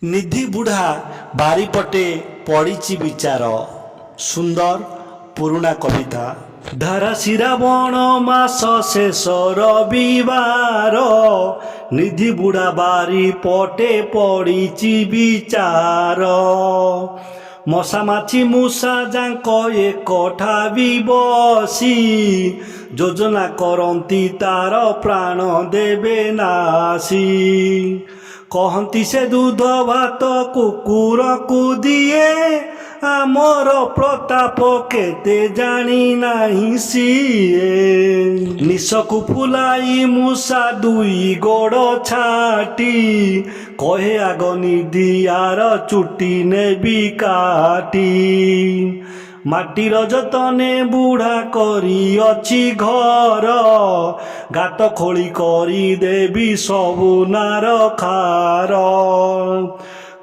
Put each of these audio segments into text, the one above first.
ନିଧି ବୁଢ଼ା ବାରିପଟେ ପଡ଼ିଛି ବିଚାର। ସୁନ୍ଦର ପୁରୁଣା କବିତା। ଧାରା ଶ୍ରାବଣ ମାସ ଶେଷ ରବିବାର, ନିଧି ବୁଢ଼ା ବାରିପଟେ ପଡ଼ିଛି ବିଚାର। ମଶା ମାଛି ମୂଷା ଯାଙ୍କ ଏକଠାବି ବସି, ଯୋଜନା କରନ୍ତି ତାର ପ୍ରାଣ ଦେବେ ନାସି। କହନ୍ତି ସେ ଦୁଧ ଭାତ କୁକୁରକୁ ଦିଏ, ଆମର ପ୍ରତାପ କେତେ ଜାଣି ନାହିଁ ସିଏ। ନିଶକୁ ଫୁଲାଇ ମୂଷା ଦୁଇ ଗୋଡ଼ ଛାଟି, କହେ ଆଗ ନିଧି ଆର ଚୁଟି ନେବି କାଟି। ମାଟିର ଯତନେ ବୁଢ଼ା କରିଅଛି ଘର, ଗାତ ଖୋଳି କରିଦେବି ସବୁ ନାର ଖାର।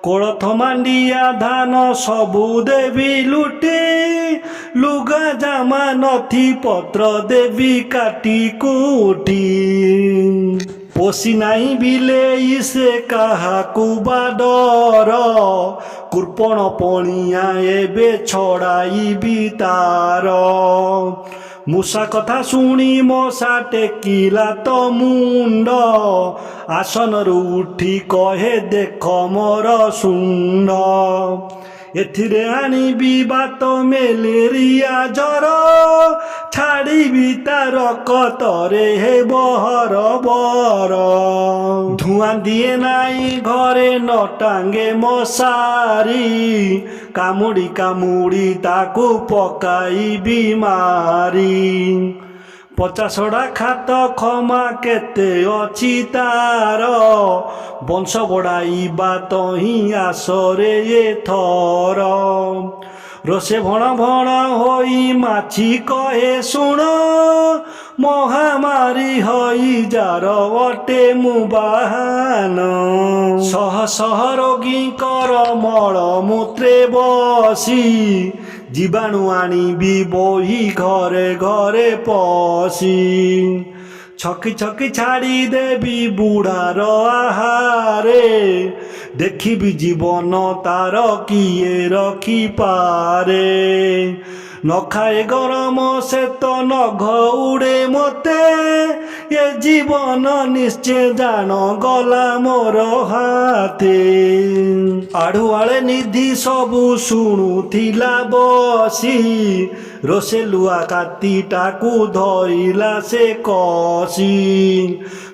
କୋଳଥ ମାଣ୍ଡିଆ ଧାନ ସବୁ ଦେବି ଲୁଟି, ଲୁଗା ଜାମା ନଥି ପତ୍ର ଦେବି କାଟି କୁଟି। ପୋଷି ନାହିଁ ବିଲେଇ ସେ କାହାକୁ ବା ଡର, କୃପଣ ପଣିଆ ଏବେ ଛଡ଼ାଇବି ତାର। ମୂଷା କଥା ଶୁଣି ମଶା ଟେକିଲା ତ ମୁଣ୍ଡ, ଆସନରୁ ଉଠି କହେ ଦେଖ ମୋର ଶୁଣ୍ଡ। ଏଥିରେ ଆଣିବି ବାତ ମ୍ୟାଲେରିଆ ଜର, ଛାଡ଼ିବି ତାର କତରେ ହେବ ହରବର। ଧୂଆଁ ଦିଏ ନାଇଁ ଘରେ ନ ଟାଙ୍ଗେ ମଶାରୀ, କାମୁଡ଼ି କାମୁଡ଼ି ତାକୁ ପକାଇବି ମାରି। ପଚାସଢ଼ା ଖାତ କ୍ଷମା କେତେ ଅଛି ତାର, ବଂଶ ବଢ଼ାଇବା ତହିଁ ଆସରେ ଏଥର। ରୋଷେ ଭଣ ଭଣ ହୋଇ ମାଛି କହେ ଶୁଣ, ମହାମାରୀ ହୋଇ ଯାର ଅଟେ ମୁଁ ବାହାନ। ଶହ ଶହ ରୋଗୀଙ୍କର ମଳ ମୂତ୍ରେ ବସି, ଜୀବାଣୁ ଆଣିବି ବୋହି ଘରେ ଘରେ ପଶି। ଛକି ଛକି ଛାଡ଼ି ଦେବି ବୁଢ଼ାର ଆହାରେ, ଦେଖିବି ଜୀବନ ତାର କିଏ ରଖିପାରେ। ନ ଖାଏ ଗରମ ସେ ତ ନଘ ଉଡ଼େ ମୋତେ, ଏ ଜୀବନ ନିଶ୍ଚେ ଜାଣ ଗଲା ମୋର ହାତେ। ଆଢ଼ୁଆଳେ ନିଧି ସବୁ ଶୁଣୁଥିଲା ବସି, ରୋଷେଲୁଆ କାତିଟାକୁ ଧଇଲା ସେ କଷି।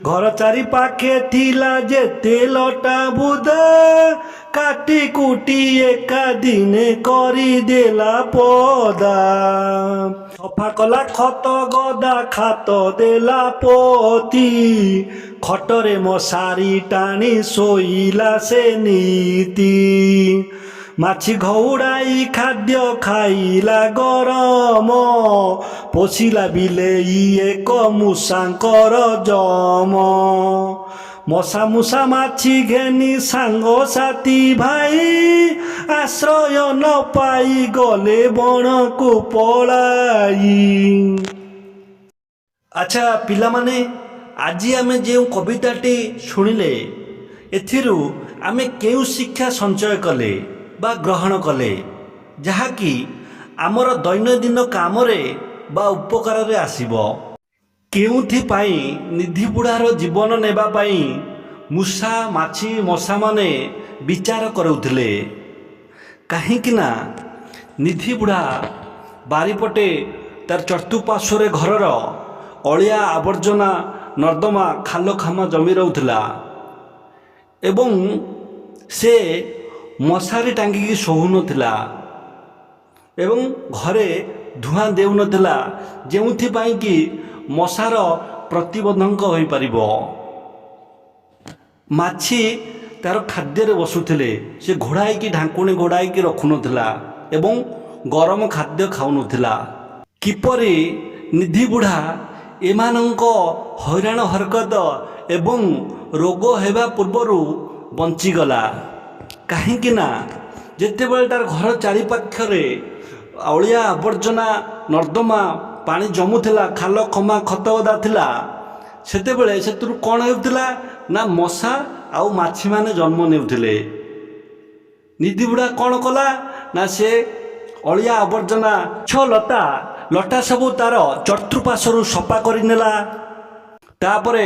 ଘର ଚାରି ପାଖେ ଥିଲା ଯେତେ ଲଟା ବୁଦା, କାଟି କୁଟି ଏକା ଦିନେ କରିଦେଲା ପଦା। ସଫା କଲା ଖତ ଗଦା ଖାତ ଦେଲା ପୋତି, ଖଟରେ ମଶାରୀ ଟାଣି ଶୋଇଲା ସେ ନୀତି। ମାଛି ଘଉଡ଼ାଇ ଖାଦ୍ୟ ଖାଇଲା ଗରମ, ପୋଷିଲା ବିଲେଇ ଏକ ମୂଷାଙ୍କର ଜମ। ମଶା ମୂଷା ମାଛି ଘେନି ସାଙ୍ଗସାଥି ଭାଇ, ଆଶ୍ରୟ ନ ପାଇ ଗଲେ ବଣକୁ ପଳାଇ। ଆଚ୍ଛା ପିଲାମାନେ, ଆଜି ଆମେ ଯେଉଁ କବିତାଟି ଶୁଣିଲେ, ଏଥିରୁ ଆମେ କେଉଁ ଶିକ୍ଷା ସଞ୍ଚୟ କଲେ ବା ଗ୍ରହଣ କଲେ, ଯାହାକି ଆମର ଦୈନନ୍ଦିନ କାମରେ ବା ଉପକାରରେ ଆସିବ? କେଉଁଥିପାଇଁ ନିଧି ବୁଢ଼ାର ଜୀବନ ନେବା ପାଇଁ ମୂଷା ମାଛି ମଶାମାନେ ବିଚାର କରୁଥିଲେ? କାହିଁକି ନା ନିଧି ବୁଢ଼ା ବାରିପଟେ ତାର ଚତୁଃପାର୍ଶ୍ୱରେ ଘରର ଅଳିଆ ଆବର୍ଜନା ନର୍ଦ୍ଦମା ଖାଲ ଖାମା ଜମି ରହୁଥିଲା ଏବଂ ସେ ମଶାରୀ ଟାଙ୍ଗିକି ଶୋଉନଥିଲା ଏବଂ ଘରେ ଧୂଆଁ ଦେଉନଥିଲା, ଯେଉଁଥିପାଇଁ କି ମଶାର ପ୍ରତିବନ୍ଧକ ହୋଇପାରିବ। ମାଛି ତାର ଖାଦ୍ୟରେ ବସୁଥିଲେ, ସେ ଘୋଡ଼ାଇକି ଢାଙ୍କୁଣୀ ଘୋଡ଼ାଇକି ରଖୁନଥିଲା ଏବଂ ଗରମ ଖାଦ୍ୟ ଖାଉନଥିଲା। କିପରି ନିଧି ବୁଢ଼ା ଏମାନଙ୍କ ହଇରାଣ ହରକତ ଏବଂ ରୋଗ ହେବା ପୂର୍ବରୁ ବଞ୍ଚିଗଲା? କାହିଁକି ନା ଯେତେବେଳେ ତାର ଘର ଚାରିପାଖରେ ଅଳିଆ ଆବର୍ଜନା ନର୍ଦ୍ଦମା ପାଣି ଜମୁଥିଲା, ଖାଲ ଖମା ଖତ ଓଦା ଥିଲା, ସେତେବେଳେ ସେଥିରୁ କ'ଣ ହେଉଥିଲା ନା ମଶା ଆଉ ମାଛିମାନେ ଜନ୍ମ ନେଉଥିଲେ ନିଧି ବୁଢ଼ା କ'ଣ କଲା ନା ସେ ଅଳିଆ ଆବର୍ଜନା ଲତା ଲଟା ସବୁ ତାର ଚତୁଃପାର୍ଶ୍ୱରୁ ସଫା କରିନେଲା। ତାପରେ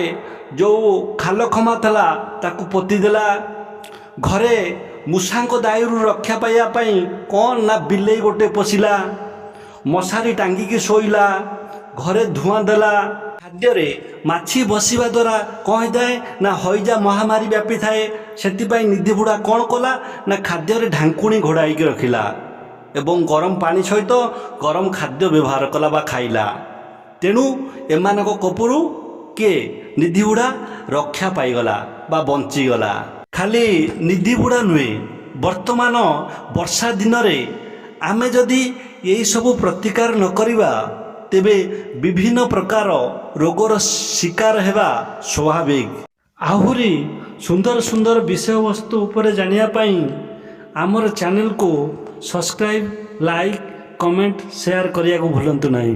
ଯେଉଁ ଖାଲ ଖମା ଥିଲା ତାକୁ ପୋତିଦେଲା। ଘରେ ମୂଷାଙ୍କ ଦାଉରୁ ରକ୍ଷା ପାଇବା ପାଇଁ କ'ଣ ନା ବିଲେଇ ଗୋଟେ ପଶିଲା। ମଶାରୀ ଟାଙ୍ଗିକି ଶୋଇଲା। ଘରେ ଧୂଆଁ ଦେଲା। ଖାଦ୍ୟରେ ମାଛି ବସିବା ଦ୍ୱାରା କ'ଣ ହେଇଥାଏ ନା ହଇଜା ମହାମାରୀ ବ୍ୟାପିଥାଏ। ସେଥିପାଇଁ ନିଧି ବୁଢ଼ା କ'ଣ କଲା ନା ଖାଦ୍ୟରେ ଢାଙ୍କୁଣୀ ଘୋଡ଼ାଇକି ରଖିଲା ଏବଂ ଗରମ ପାଣି ସହିତ ଗରମ ଖାଦ୍ୟ ବ୍ୟବହାର କଲା ବା ଖାଇଲା। ତେଣୁ ଏମାନଙ୍କ କୋପରୁ କିଏ ନିଧି ବୁଢ଼ା ରକ୍ଷା ପାଇଗଲା ବା ବଞ୍ଚିଗଲା। ଖାଲି ନିଧି ବୁଢ଼ା ନୁହେଁ, ବର୍ତ୍ତମାନ ବର୍ଷା ଦିନରେ ଆମେ ଯଦି ଏହିସବୁ ପ୍ରତିକାର ନ କରିବା ତେବେ ବିଭିନ୍ନ ପ୍ରକାର ରୋଗର ଶିକାର ହେବା ସ୍ୱାଭାବିକ। ଆହୁରି ସୁନ୍ଦର ସୁନ୍ଦର ବିଷୟବସ୍ତୁ ଉପରେ ଜାଣିବା ପାଇଁ ଆମର ଚ୍ୟାନେଲକୁ ସବସ୍କ୍ରାଇବ୍, ଲାଇକ୍, କମେଣ୍ଟ, ସେୟାର କରିବାକୁ ଭୁଲନ୍ତୁ ନାହିଁ।